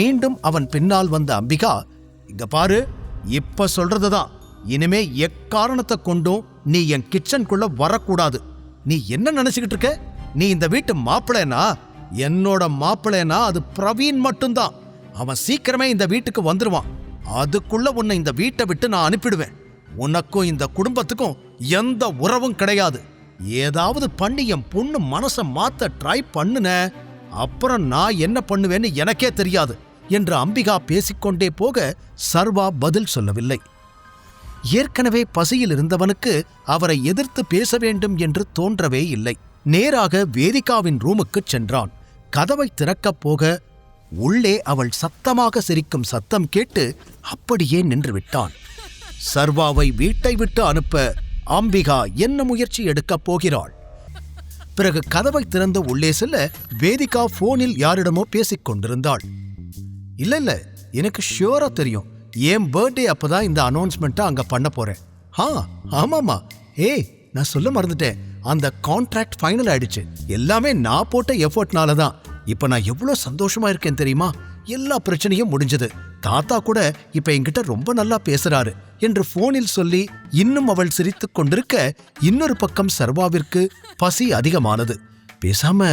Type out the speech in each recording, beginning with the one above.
மீண்டும் அவன் பின்னால் வந்த அம்பிகா, இங்க பாரு, இப்ப சொல்றதுதான், இனிமே எக்காரணத்தை கொண்டும் நீ என் கிச்சனுக்குள்ள வரக்கூடாது. நீ என்ன நினைச்சுக்கிட்டு இருக்க? நீ இந்த வீட்டு மாப்பிள்ளைனா, என்னோட மாப்பிள்ளைனா அது பிரவீன் மட்டும்தான். அவன் சீக்கிரமே இந்த வீட்டுக்கு வந்துருவான். அதுக்குள்ள உன்னை இந்த வீட்டை விட்டு நான் அனுப்பிடுவேன். உனக்கும் இந்த குடும்பத்துக்கும் எந்த உறவும் கிடையாது. ஏதாவது பண்ணி என் பொண்ணு மனசை மாத்த ட்ரை பண்ணுன, அப்புறம் நான் என்ன பண்ணுவேன்னு எனக்கே தெரியாது என்று அம்பிகா பேசிக்கொண்டே போக சர்வா பதில் சொல்லவில்லை. ஏற்கனவே பசியில் இருந்தவனுக்கு அவரை எதிர்த்து பேச வேண்டும் என்று தோன்றவே இல்லை. நேராக வேதிகாவின் ரூமுக்குச் சென்றான். கதவை திறக்கப் போக உள்ளே அவள் சத்தமாக சிரிக்கும் சத்தம் கேட்டு அப்படியே நின்று விட்டான். சர்வாவை வீட்டை விட்டு அனுப்ப அம்பிகா என்ன முயற்சி எடுக்கப் போகிறாள்? பிறகு கதவை திறந்து உள்ளே செல்ல வேதிகா போனில் யாரிடமோ பேசிக் கொண்டிருந்தாள். இல்ல, எனக்கு ஷியோரா தெரியும், என் பர்த்டே அப்பதான் இந்த அனௌன்ஸ்மெண்ட்டை அங்க பண்ண போறேன். ஆமாமா, நான் சொல்ல மறந்துட்டேன், அந்த கான்ட்ராக்ட் ஃபைனல் ஆயிடுச்சு. எல்லாமே நான் போட்ட எஃபர்ட்னால தான். இப்ப நான் எவ்வளவு சந்தோஷமா இருக்கேன் தெரியுமா? எல்லா பிரச்சனையும் முடிஞ்சது. தாத்தா கூட இப்ப என்கிட்ட ரொம்ப நல்லா பேசுறாரு என்று போனில் சொல்லி இன்னும் அவள் சிரித்துக் கொண்டிருக்க, இன்னொரு பக்கம் சர்வாவிற்கு பசி அதிகமானது. பேசாம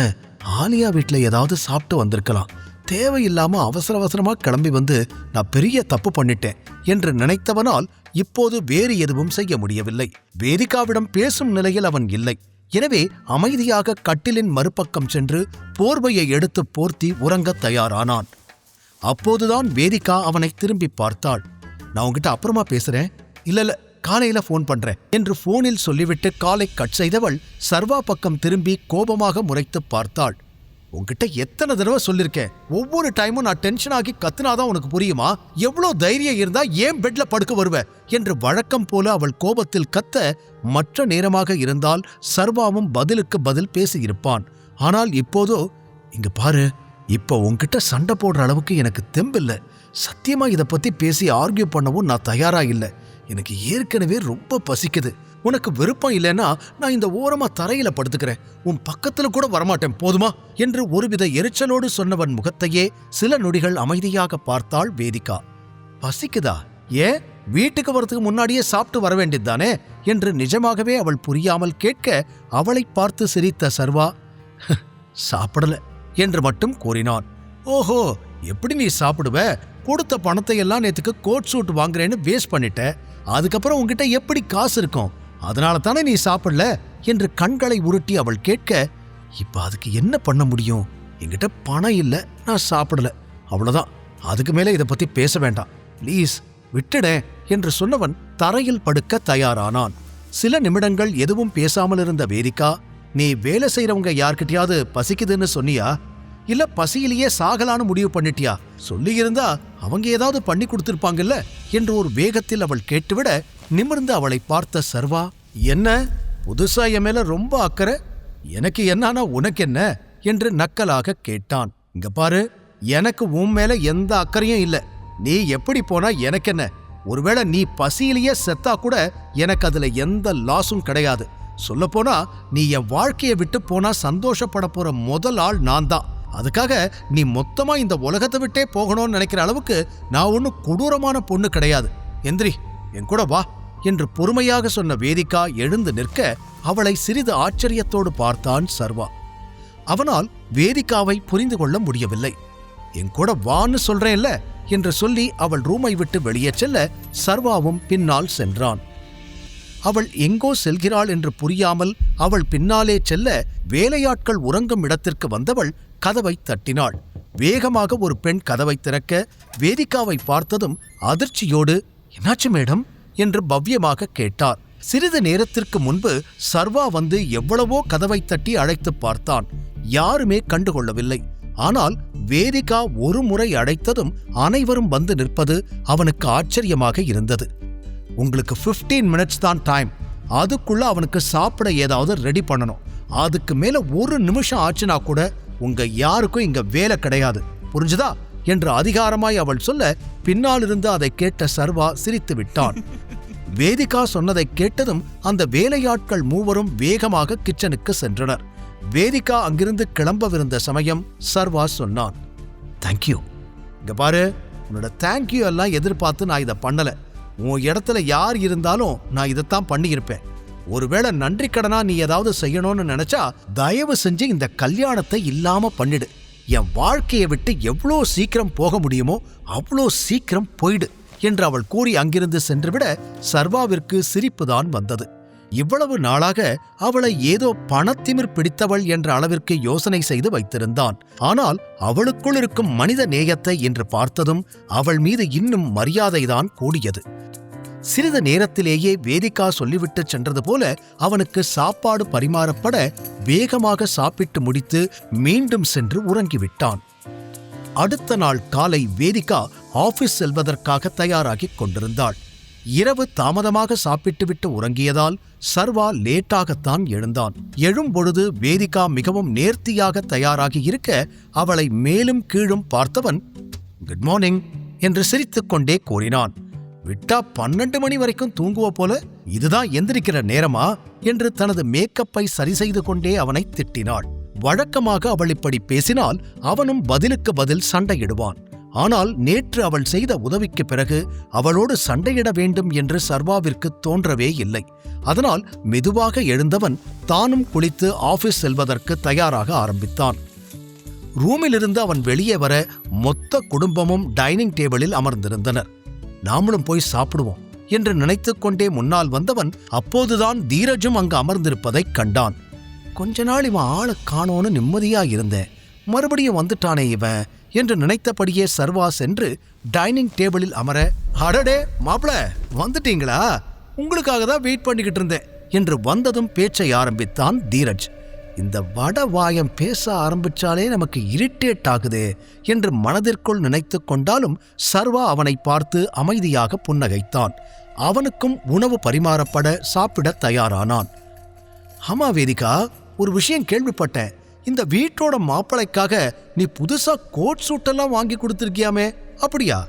ஆலியா வீட்டுல ஏதாவது சாப்பிட்டு வந்திருக்கலாம். தேவையில்லாம அவசரமா கிளம்பி வந்து நான் பெரிய தப்பு பண்ணிட்டேன் என்று நினைத்தவனால் இப்போது வேறு எதுவும் செய்ய முடியவில்லை. வேதிகாவிடம் பேசும் நிலையில் அவன் இல்லை. எனவே அமைதியாக கட்டிலின் மறுபக்கம் சென்று போர்வையை எடுத்து போர்த்தி உறங்கத் தயாரானான். அப்போதுதான் வேதிகா அவனை திரும்பி பார்த்தாள். நான் உன்கிட்ட அப்புறமா பேசுறேன், இல்ல காலையில போன் பண்றேன் என்று போனில் சொல்லிவிட்டு காலை கட் செய்தவள் சர்வா பக்கம் திரும்பி கோபமாக முறைத்து பார்த்தாள். உன்கிட்ட எத்தனை தடவை சொல்லிருக்கேன், ஒவ்வொரு டைமும் நான் டென்ஷன் ஆகி கத்துனாதான் உனக்கு புரியுமா? எவ்வளவு தைரியம் இருந்தா ஏன் பெட்ல படுக்க வருவ என்று வழக்கம் போல அவள் கோபத்தில் கத்த, மற்ற நேரமாக இருந்தால் சர்வாவும் பதிலுக்கு பதில் பேசியிருப்பான். ஆனால் இப்போதோ, இங்க பாரு, இப்ப உன்கிட்ட சண்டை போடுற அளவுக்கு எனக்கு தெம்பில்ல. சத்தியமா இதை பத்தி பேசி ஆர்கியூ பண்ணவும் நான் தயாரா இல்லை. எனக்கு ஏற்கனவே ரொம்ப பசிக்குது. உனக்கு விருப்பம் இல்லைன்னா நான் இந்த ஓரமா தரையில படுத்துக்கிறேன், உன் பக்கத்துல கூட வரமாட்டேன், போதுமா என்று ஒருவித எரிச்சலோடு சொன்னவன் முகத்தையே சில நொடிகள் அமைதியாக பார்த்தாள் வேதிகா. பசிக்குதா? ஏன் வீட்டுக்கு வரதுக்கு முன்னாடியே சாப்பிட்டு வர வேண்டியதுதானே என்று நிஜமாகவே அவள் புரியாமல் கேட்க, அவளை பார்த்து சிரித்த சர்வா, சாப்பிடல என்று மட்டும் கூறினான். ஓஹோ, எப்படி நீ சாப்பிடுவ? கொடுத்த பணத்தை எல்லாம் நேத்துக்கு கோட் சூட் வாங்குறேன்னு வேஸ்ட் பண்ணிட்ட. அதுக்கப்புறம் உன்கிட்ட எப்படி காசு இருக்கும்? அதனால தானே நீ சாப்பிடல என்று கண்களை உருட்டி அவள் கேட்க, இப்ப அதுக்கு என்ன பண்ண முடியும்? என்கிட்ட பணம் இல்ல, நான் சாப்பிடல, அவ்வளவுதான். அதுக்கு மேல இதை பத்தி பேச வேண்டாம், ப்ளீஸ் விட்டுட என்று சொன்னவன் தரையில் படுக்க தயாரானான். சில நிமிடங்கள் எதுவும் பேசாமல் இருந்த வேதிகா, நீ வேலை செய்யறவங்க யார்கிட்டயாவது பசிக்குதுன்னு சொன்னியா? இல்ல பசியிலேயே சாகலான்னு முடிவு பண்ணிட்டியா? சொல்லியிருந்தா அவங்க ஏதாவது பண்ணி கொடுத்திருப்பாங்கல்ல என்று ஒரு வேகத்தில் அவள் கேட்டுவிட, நிமிர்ந்து அவளை பார்த்த சர்வா, என்ன புதுசா என் மேல ரொம்ப அக்கறை? எனக்கு என்னன்னா உனக்கு என்ன என்று நக்கலாக கேட்டான். இங்க பாரு, எனக்கு உன் மேல எந்த அக்கறையும் இல்ல. நீ எப்படி போனா எனக்கு என்ன? ஒருவேளை நீ பசியிலேயே செத்தா கூட எனக்கு அதுல எந்த லாஸும் கிடையாது. சொல்ல போனா நீ என் வாழ்க்கையை விட்டு போனா சந்தோஷப்பட போற முதல் ஆள் நான் தான். அதுக்காக நீ மொத்தமா இந்த உலகத்தை விட்டே போகணும்னு நினைக்கிற அளவுக்கு நான் ஒன்னும் கொடூரமான பொண்ணு கிடையாது. எந்திரி, என் கூட வா என்று பொறுமையாக சொன்ன வேதிகா எழுந்து நிற்க, அவளை சிறிது ஆச்சரியத்தோடு பார்த்தான் சர்வா. அவனால் வேதிகாவை புரிந்து கொள்ள முடியவில்லை. என் கூட வான்னு சொல்றேன்ல என்று சொல்லி அவள் ரூமை விட்டு வெளியே செல்ல சர்வாவும் பின்னால் சென்றான். அவள் எங்கோ செல்கிறாள் என்று புரியாமல் அவள் பின்னாலே செல்ல, வேலையாட்கள் உறங்கும் இடத்திற்கு வந்தவள் கதவை தட்டினாள். வேகமாக ஒரு பெண் கதவை திறக்க, வேதிகாவை பார்த்ததும் அதிர்ச்சியோடு, என்னாச்சு மேடம் என்று பவ்யமாக கேட்டார். சிறிது நேரத்திற்கு முன்பு சர்வா வந்து எவ்வளவோ கதவை தட்டி அழைத்து பார்த்தான். யாருமே கண்டுகொள்ளவில்லை. ஆனால் வேதிகா ஒரு முறை அழைத்ததும் அனைவரும் வந்து நிற்பது அவனுக்கு ஆச்சரியமாக இருந்தது. உங்களுக்கு 15 மினிட்ஸ் தான் டைம், அதுக்குள்ள அவனுக்கு சாப்பிட ஏதாவது ரெடி பண்ணணும். அதுக்கு மேல ஒரு நிமிஷம் ஆச்சுனா கூட உங்க யாருக்கும் இங்க வேலை கிடையாது, புரிஞ்சுதா என்று அதிகாரமாய் அவள் சொல்ல, பின்னாலிருந்து அதை கேட்ட சர்வா சிரித்து விட்டான். வேதிகா சொன்னதை கேட்டதும் அந்த வேலையாட்கள் மூவரும் வேகமாக கிச்சனுக்கு சென்றனர். வேதிகா அங்கிருந்து கிளம்பவிருந்த சமயம் சர்வா சொன்னான், தேங்க்யூ, இங்க பாரு, உன்னோட தேங்க்யூ எல்லாம் எதிர்பார்த்து நான் இதை பண்ணல. உன் இடத்துல யார் இருந்தாலும் நான் இதைத்தான் பண்ணியிருப்பேன். ஒருவேளை நன்றி கடனா நீ ஏதாவது செய்யணும்னு நினைச்சா தயவு செஞ்சு இந்த கல்யாணத்தை இல்லாம பண்ணிடு. என் வாழ்க்கையை விட்டு எவ்வளோ சீக்கிரம் போக முடியுமோ அவ்வளோ சீக்கிரம் போயிடு என்று அவள் கூறி அங்கிருந்து சென்றுவிட சர்வாவிற்கு சிரிப்புதான் வந்தது. இவ்வளவு நாளாக அவளை ஏதோ பணத்திமிர் பிடித்தவள் என்ற அளவிற்கு யோசனை செய்து வைத்திருந்தான். ஆனால் அவளுக்குள் இருக்கும் மனித நேயத்தை என்று பார்த்ததும் அவள் மீது இன்னும் மரியாதைதான் கூடியது. சிறிது நேரத்திலேயே வேதிகா சொல்லிவிட்டு சென்றது போல அவனுக்கு சாப்பாடு பரிமாறப்பட வேகமாக சாப்பிட்டு முடித்து மீண்டும் சென்று உறங்கிவிட்டான். அடுத்த நாள் காலை வேதிகா ஆபீஸ் செல்வதற்காக தயாராகிக் கொண்டிருந்தாள். இரவு தாமதமாக சாப்பிட்டுவிட்டு உறங்கியதால் சர்வா லேட்டாகத்தான் எழுந்தான். எழும்பொழுது வேதிகா மிகவும் நேர்த்தியாக தயாராகி இருக்க அவளை மேலும் கீழும் பார்த்தவன் குட் மார்னிங் என்று சிரித்துக்கொண்டே கூறினான். விட்டா 12 மணி வரைக்கும் தூங்குவ போல, இதுதான் எந்திரிக்கிற நேரமா என்று தனது மேக்கப்பை சரி செய்து கொண்டே அவனை திட்டினாள். வழக்கமாக அவள் இப்படி பேசினால் அவனும் பதிலுக்கு பதில் சண்டையிடுவான். ஆனால் நேற்று அவள் செய்த உதவிக்கு பிறகு அவளோடு சண்டையிட வேண்டும் என்று சர்வாவிற்கு தோன்றவே இல்லை. அதனால் மெதுவாக எழுந்தவன் தானும் குளித்து ஆபீஸ் செல்வதற்கு தயாராக ஆரம்பித்தான். ரூமிலிருந்து அவன் வெளியே வர மொத்த குடும்பமும் டைனிங் டேபிளில் அமர்ந்திருந்தனர். நாமளும் போய் சாப்பிடுவோம் என்று நினைத்துக்கொண்டே முன்னால் வந்தவன் அப்போதுதான் தீரஜும் அங்கு அமர்ந்திருப்பதைக் கண்டான். கொஞ்ச நாள் இவன் ஆளை காணோன்னு நிம்மதியா இருந்தேன், மறுபடியும் வந்துட்டானே இவன் என்று நினைத்தபடியே சர்வா சென்று டைனிங் டேபிளில் அமர, அடடே மாப்ள வந்துட்டீங்களா, உங்களுக்காக தான் வெயிட் பண்ணிக்கிட்டு இருந்தேன் என்று வந்ததும் பேச்சை ஆரம்பித்தான் தீரஜ். இந்த வட வாயம் பேச ஆரம்பிச்சாலே நமக்கு இரிட்டேட் ஆகுதே என்று மனதிற்குள் நினைத்து கொண்டாலும் சர்வா அவனை பார்த்து அமைதியாக புன்னகைத்தான். அவனுக்கும் உணவு பரிமாறப்பட சாப்பிட தயாரானான். ஆமா வேதிகா, ஒரு விஷயம் கேள்விப்பட்டேன். இந்த வீட்டோட மாப்பிளைக்காக நீ புதுசா கோட் சூட்டெல்லாம் வாங்கி கொடுத்திருக்கியாமே, அப்படியா?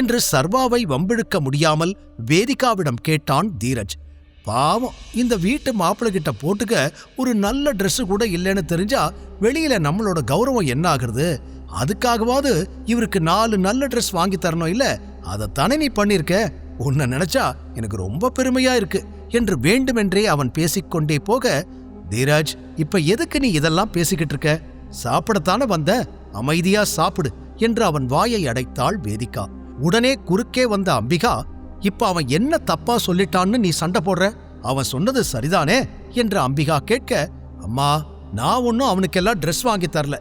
என்று சர்வாவை வம்பிழுக்க முடியாமல் வேதிகாவிடம் கேட்டான் தீரஜ். பாவம், இந்த வீட்டு மாப்பிள்ளை கிட்ட போட்டுக்க ஒரு நல்ல ட்ரெஸ் கூட இல்லைன்னு தெரிஞ்சா வெளியில நம்மளோட கௌரவம் என்ன ஆகுறது? அதுக்காகவாவது இவருக்கு 4 நல்ல ட்ரெஸ் வாங்கி தரணும் இல்ல? அதைத்தானே நீ பண்ணிருக்க. உன்னை நினைச்சா எனக்கு ரொம்ப பெருமையா இருக்கு என்று வேண்டுமென்றே அவன் பேசிக்கொண்டே போக, தீரஜ் இப்ப எதுக்கு நீ இதெல்லாம் பேசிக்கிட்டு இருக்க? சாப்பிடத்தானே வந்த, அமைதியா சாப்பிடு என்று அவன் வாயை அடைத்தாள் வேதிகா. உடனே குறுக்கே வந்த அம்பிகா, இப்ப அவன் என்ன தப்பா சொல்லிட்டான்னு நீ சண்டை போடுற? அவன் சொன்னது சரிதானே என்று அம்பிகா கேட்க, அம்மா நான் ஒன்னும் அவனுக்கெல்லாம் ட்ரெஸ் வாங்கி தரல,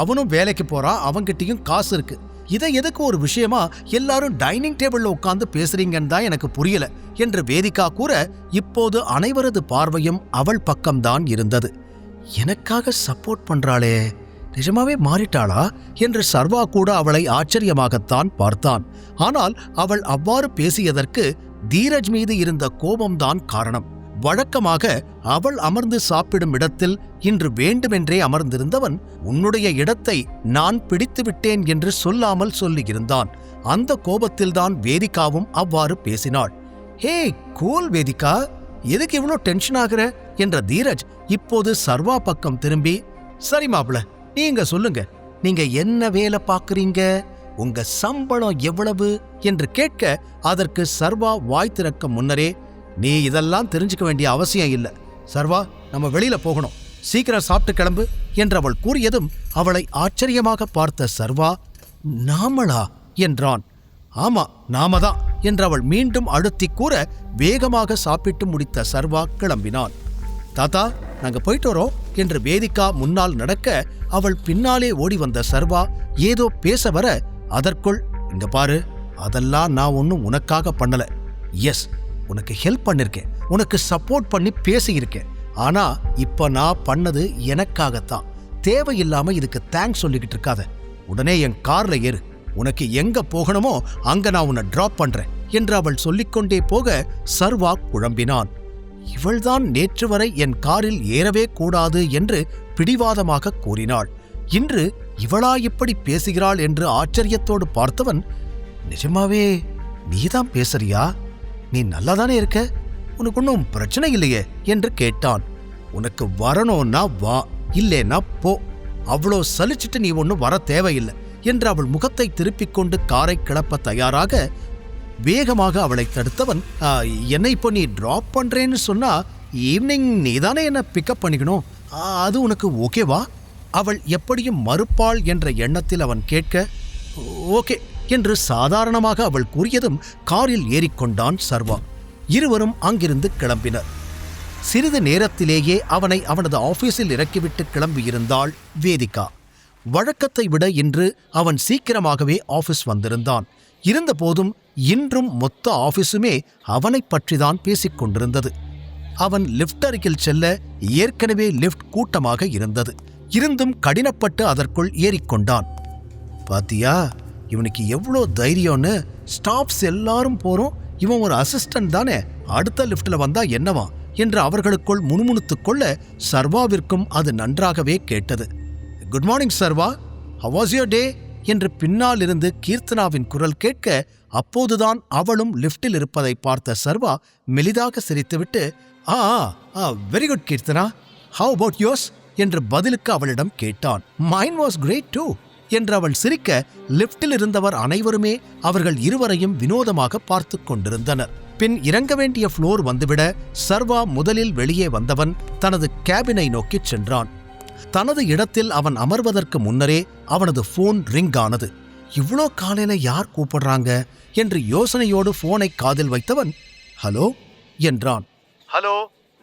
அவனும் வேலைக்கு போறான், அவன்கிட்டயும் காசு இருக்கு. இதை எதுக்கு ஒரு விஷயமா எல்லாரும் டைனிங் டேபிள்ல உட்கார்ந்து பேசுறீங்கன்னு தான் எனக்கு புரியல என்று வேதிகா கூற, இப்போது அனைவரது பார்வையும் அவள் பக்கம்தான் இருந்தது. எனக்காக சப்போர்ட் பண்றாளே, நிஜமாவே மாறிட்டாளா என்று சர்வா கூட அவளை ஆச்சரியமாகத்தான் பார்த்தான். ஆனால் அவள் அவ்வாறு பேசியதற்கு தீரஜ் மீது இருந்த கோபம்தான் காரணம். வழக்கமாக அவள் அமர்ந்து சாப்பிடும் இடத்தில் இன்று வேண்டுமென்றே அமர்ந்திருந்தவன் உன்னுடைய இடத்தை நான் பிடித்து விட்டேன் என்று சொல்லாமல் சொல்லியிருந்தான். அந்த கோபத்தில்தான் வேதிகாவும் அவ்வாறு பேசினாள். ஹே கூல் வேதிகா, எதுக்கு இவ்வளோ டென்ஷன் ஆகிற என்ற தீரஜ் இப்போது சர்வா பக்கம் திரும்பி, சரி மாப்ள நீங்க சொல்லுங்க, நீங்க என்ன வேலை பார்க்கறீங்க, உங்க சம்பளம் எவ்வளவு என்று கேட்க, அதற்கு சர்வா வாய் திறக்க முன்னரே, நீ இதெல்லாம் தெரிஞ்சுக்க வேண்டிய அவசியம் இல்லை சர்வா, நம்ம வெளியில போகணும், சீக்கிரம் சாப்பிட்டு கிளம்பு என்று அவள் கூறியதும் அவளை ஆச்சரியமாக பார்த்த சர்வா, நாமளா என்றான். ஆமா நாம தான் என்று அவள் மீண்டும் அழுத்தி கூற வேகமாக சாப்பிட்டு முடித்த சர்வா கிளம்பினான். தாத்தா நாங்க போயிட்டு வரோம் என்று வேதிகா முன்னால் நடக்க, அவள் பின்னாலே ஓடி வந்த சர்வா ஏதோ பேச வர, அதற்குள் இங்க பாரு, அதெல்லாம் நான் ஒன்னும் உனக்காக பண்ணல. எஸ், உனக்கு ஹெல்ப் பண்ணிருக்கேன், உனக்கு சப்போர்ட் பண்ணி பேசியிருக்கேன். ஆனா இப்ப நான் பண்ணது எனக்காகத்தான். தேவையில்லாம இதுக்கு தேங்க்ஸ் சொல்லிக்கிட்டு இருக்காத. உடனே என் கார்ல ஏறு, உனக்கு எங்க போகணுமோ அங்க நான் உன்னை டிராப் பண்றேன் என்று அவள் சொல்லிக்கொண்டே போக சர்வா குழம்பினான். இவள்தான் நேற்று வரை என் காரில் ஏறவே கூடாது என்று பிடிவாதமாக கூறினாள். இன்று இவளா இப்படி பேசுகிறாள் என்று ஆச்சரியத்தோடு பார்த்தவன், நிஜமாவே நீதான் பேசுறியா? நீ நல்லாதானே இருக்க, உனக்கு ஒன்றும் பிரச்சனை இல்லையே என்று கேட்டான். உனக்கு வரணும்னா வா, இல்லேன்னா போ, அவ்வளோ சலிச்சுட்டு நீ ஒன்றும் வர தேவையில்லை என்று அவள் முகத்தை திருப்பிக் கொண்டு காரை கிளப்ப தயாராக வேகமாக அவளை தடுத்தவன், என்னை இப்போ நீ டிராப் பண்றேன்னு சொன்னா ஈவினிங் நீதானே என்ன பிக்கப் பண்ணிக்கணும், அது உனக்கு ஓகேவா? அவள் எப்படியும் மறுப்பாள் என்ற எண்ணத்தில் அவன் கேட்க, ஓகே என்று சாதாரணமாக அவள் கூறியதும் காரில் ஏறிக்கொண்டான் சர்வா. இருவரும் அங்கிருந்து கிளம்பினர். சிறிது நேரத்திலேயே அவனை அவனது ஆபீஸில் இறக்கிவிட்டு கிளம்பியிருந்தாள் வேதிகா. வழக்கத்தை விட இன்று அவன் சீக்கிரமாகவே ஆபீஸ் வந்திருந்தான். இருந்தபோதும் இன்றும் மொத்த ஆபீஸுமே அவனைப் பற்றிதான் பேசிக் கொண்டிருந்தது. அவன் லிஃப்ட் அருகில் செல்ல ஏற்கனவே லிஃப்ட் கூட்டமாக இருந்தது. இருந்தும் கடினப்பட்டு அதற்குள் ஏறிக்கொண்டான். பாத்தியா, இவனுக்கு எவ்வளோ தைரியம்னு. ஸ்டாஃப்ஸ் எல்லாரும் போறோம், இவன் ஒரு அசிஸ்டன்ட் தானே, அடுத்த லிஃப்ட்ல வந்தா என்னவா என்று அவர்களுக்குள் முணுமுணுத்துக் கொள்ள சர்வாவிற்கும் அது நன்றாகவே கேட்டது. Good morning Sarva, how was your day என்று பின்னால் இருந்து கீர்த்தனாவின் குரல் கேட்க, அப்போதுதான் அவளும் லிஃப்டில் இருப்பதை பார்த்த சர்வா மெலிதாக சிரித்துவிட்டு, very good Keerthana, how about yours என்று பதிலுக்கு அவளிடம் கேட்டான். மைன் வாஸ் கிரேட் டூ என்று அவள் சிரிக்க, லிஃப்டில் இருந்தவர் அனைவருமே அவர்கள் இருவரையும் வினோதமாக பார்த்து கொண்டிருந்தனர். பின் இறங்க வேண்டிய ஃப்ளோர் வந்துவிட சர்வா முதலில் வெளியே வந்தவன் தனது கேபினை நோக்கிச் சென்றான். தனது இடத்தில் அவன் அமர்வதற்கு முன்னரே அவனது போன் ரிங் ஆனது. இவ்வளோ காலையில யார் கூப்பிடுறாங்க என்று யோசனையோடு போனை காதில் வைத்தவன், ஹலோ என்றான். ஹலோ,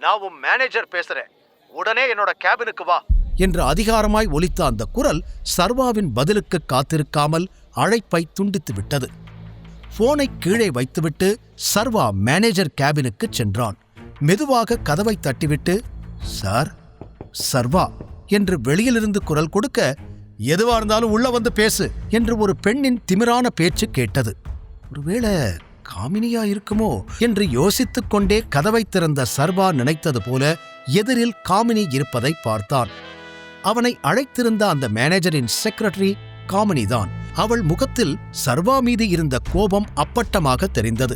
நான் உன் மேனேஜர் பேசுறேன், உடனே என்னோட கேபினுக்கு வா என்று அதிகாரமாய் ஒலித்த அந்த குரல் சர்வாவின் பதிலுக்கு காத்திருக்காமல் அழைப்பை துண்டித்து விட்டது. போனை கீழே வைத்துவிட்டு சர்வா மேனேஜர் கேபினுக்கு சென்றான். மெதுவாக கதவை தட்டிவிட்டு, சார், சர்வா என்று வெளியிலிருந்து குரல் கொடுக்க, எதுவா இருந்தாலும் உள்ள வந்து பேசு என்று ஒரு பெண்ணின் திமிரான பேச்சு கேட்டது. ஒருவேளை காமினியா இருக்குமோ என்று யோசித்துக் கொண்டே கதவை திறந்த சர்வா நினைத்தது போல எதிரில் காமினி இருப்பதை பார்த்தான். அவனை அழைத்திருந்த அந்த மேனேஜரின் செக்ரட்டரி காமினிதான். அவள் முகத்தில் சர்வா மீது இருந்த கோபம் அப்பட்டமாக தெரிந்தது.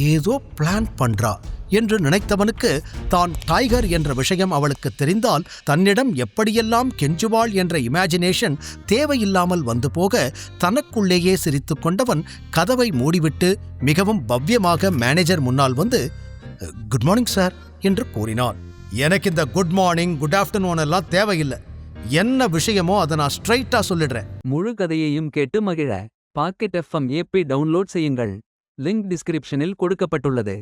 ஏதோ பிளான் பண்றா என்று நினைத்தவனுக்கு தான் டைகர் என்ற விஷயம் அவளுக்கு தெரிந்தால் தன்னிடம் எப்படியெல்லாம் கெஞ்சுவாள் என்ற இமேஜினேஷன் தேவையில்லாமல் வந்து போக தனக்குள்ளேயே சிரித்து கொண்டவன் கதவை மூடிவிட்டு மிகவும் பவ்யமாக மேனேஜர் முன்னால் வந்து, குட் மார்னிங் சார் என்று கூறினான். எனக்கு இந்த குட் மார்னிங் குட் ஆஃப்டர்நூன் எல்லாம் தேவையில்லை. என்ன விஷயமோ அதை நான் ஸ்ட்ரைட்டா சொல்லிடுறேன். முழு கதையையும் கேட்டு மகிழ பாக்கெட் FM ஆப்பை டவுன்லோட் செய்யுங்கள். லிங்க் டிஸ்கிரிப்ஷனில் கொடுக்கப்பட்டுள்ளது.